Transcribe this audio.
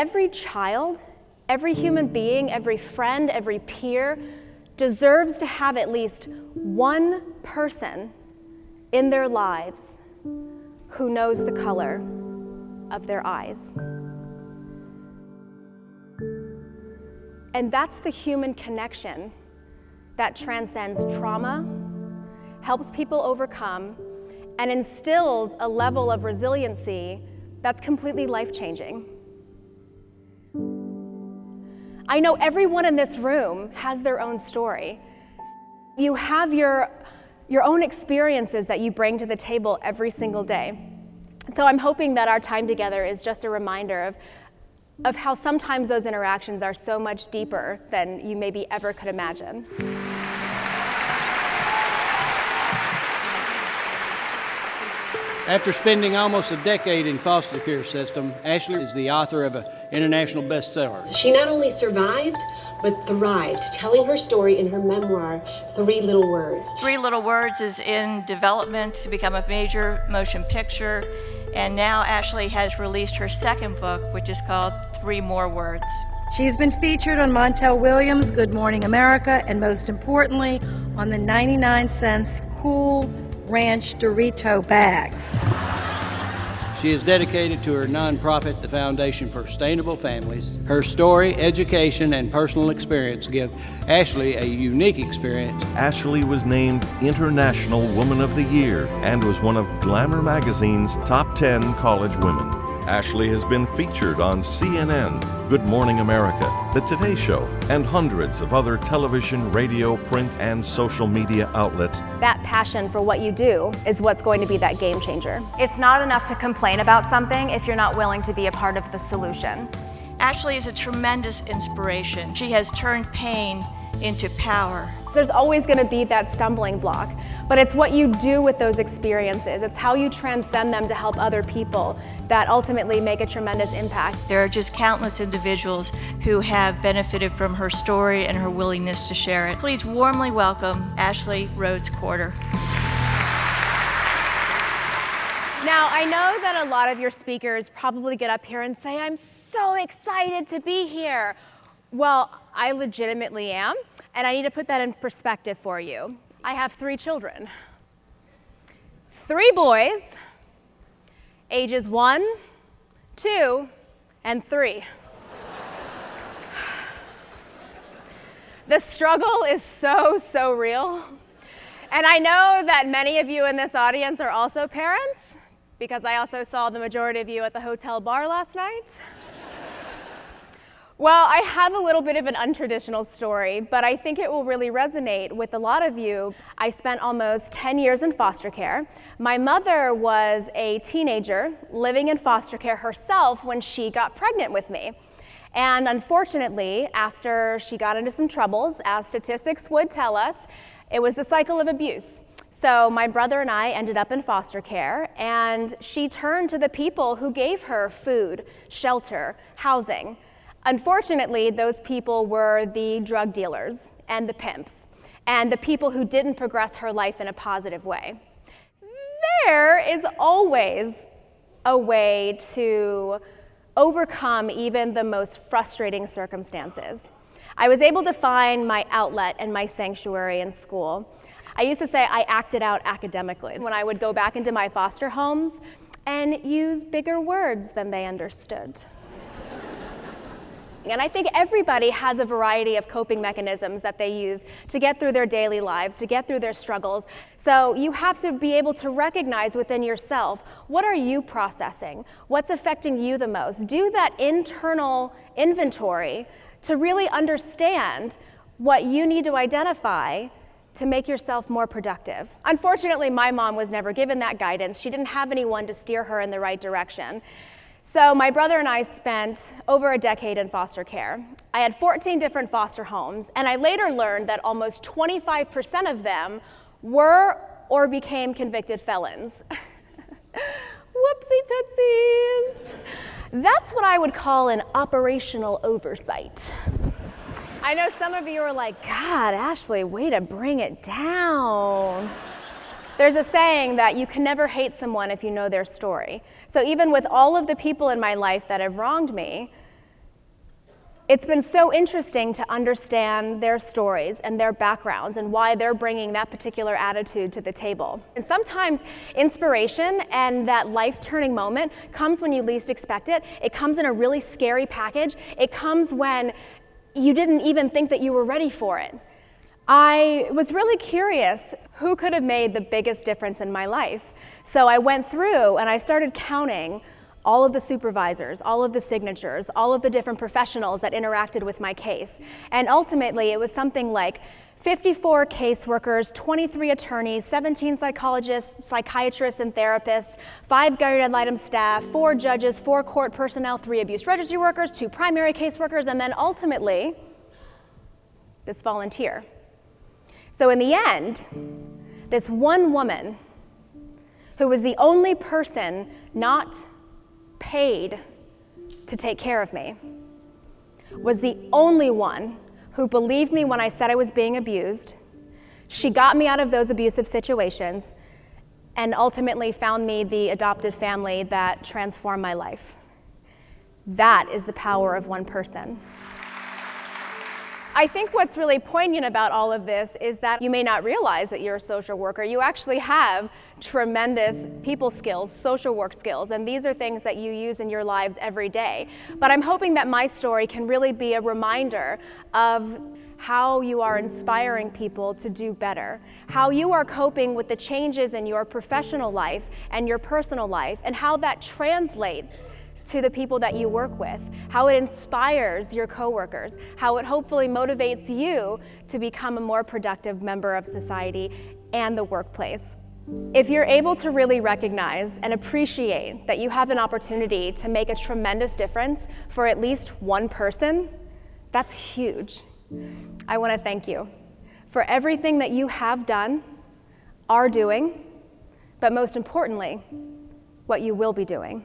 every child, every human being, every friend, every peer deserves to have at least one person in their lives who knows the color of their eyes. And that's the human connection that transcends trauma, helps people overcome, and instills a level of resiliency that's completely life-changing. I know everyone in this room has their own story. You have your own experiences that you bring to the table every single day. So I'm hoping that our time together is just a reminder of how sometimes those interactions are so much deeper than you maybe ever could imagine. After spending almost a decade in foster care system, Ashley is the author of an international bestseller. She not only survived, but thrived, telling her story in her memoir, 3 Little Words. 3 Little Words is in development to become a major motion picture, and now Ashley has released her second book, which is called 3 More Words. She's been featured on Montel Williams' Good Morning America, and most importantly, on the 99-cent Cool Ranch Dorito bags. She is dedicated to her nonprofit, the Foundation for Sustainable Families. Her story, education, and personal experience give Ashley a unique experience. Ashley was named International Woman of the Year and was one of Glamour magazine's top 10 college women. Ashley has been featured on CNN, Good Morning America, The Today Show, and hundreds of other television, radio, print, and social media outlets. That passion for what you do is what's going to be that game changer. It's not enough to complain about something if you're not willing to be a part of the solution. Ashley is a tremendous inspiration. She has turned pain into power. There's always going to be that stumbling block, but it's what you do with those experiences. It's how you transcend them to help other people that ultimately make a tremendous impact. There are just countless individuals who have benefited from her story and her willingness to share it. Please warmly welcome Ashley Rhodes-Courter. Now, I know that a lot of your speakers probably get up here and say, "I'm so excited to be here." Well, I legitimately am, and I need to put that in perspective for you. I have 3 children. 3 boys, ages 1, 2, and 3. The struggle is so real. And I know that many of you in this audience are also parents, because I also saw the majority of you at the hotel bar last night. Well, I have a little bit of an untraditional story, but I think it will really resonate with a lot of you. I spent almost 10 years in foster care. My mother was a teenager living in foster care herself when she got pregnant with me. And unfortunately, after she got into some troubles, as statistics would tell us, it was the cycle of abuse. So my brother and I ended up in foster care, and she turned to the people who gave her food, shelter, housing. Unfortunately, those people were the drug dealers and the pimps and the people who didn't progress her life in a positive way. There is always a way to overcome even the most frustrating circumstances. I was able to find my outlet and my sanctuary in school. I used to say I acted out academically when I would go back into my foster homes and use bigger words than they understood. And I think everybody has a variety of coping mechanisms that they use to get through their daily lives, to get through their struggles. So you have to be able to recognize within yourself, what are you processing? What's affecting you the most? Do that internal inventory to really understand what you need to identify to make yourself more productive. Unfortunately, my mom was never given that guidance. She didn't have anyone to steer her in the right direction. So my brother and I spent over a decade in foster care. I had 14 different foster homes, and I later learned that almost 25% of them were or became convicted felons. Whoopsie tootsies. That's what I would call an operational oversight. I know some of you are like, God, Ashley, way to bring it down. There's a saying that you can never hate someone if you know their story. So even with all of the people in my life that have wronged me, It's been so interesting to understand their stories and their backgrounds and why they're bringing that particular attitude to the table. And sometimes inspiration and that life-turning moment comes when you least expect it. It comes in a really scary package. It comes when you didn't even think that you were ready for it. I was really curious who could have made the biggest difference in my life. So I went through and I started counting all of the supervisors, all of the signatures, all of the different professionals that interacted with my case. And ultimately, it was something like 54 caseworkers, 23 attorneys, 17 psychologists, psychiatrists, and therapists, 5 guardian ad litem staff, 4 judges, 4 court personnel, 3 abuse registry workers, 2 primary caseworkers, and then ultimately, this volunteer. So in the end, this one woman, who was the only person not paid to take care of me, was the only one who believed me when I said I was being abused. She got me out of those abusive situations and ultimately found me the adopted family that transformed my life. That is the power of one person. I think what's really poignant about all of this is that you may not realize that you're a social worker. You actually have tremendous people skills, social work skills, and these are things that you use in your lives every day. But I'm hoping that my story can really be a reminder of how you are inspiring people to do better, how you are coping with the changes in your professional life and your personal life, and how that translates to the people that you work with, how it inspires your coworkers, how it hopefully motivates you to become a more productive member of society and the workplace. If you're able to really recognize and appreciate that you have an opportunity to make a tremendous difference for at least one person, that's huge. I want to thank you for everything that you have done, are doing, but most importantly, what you will be doing.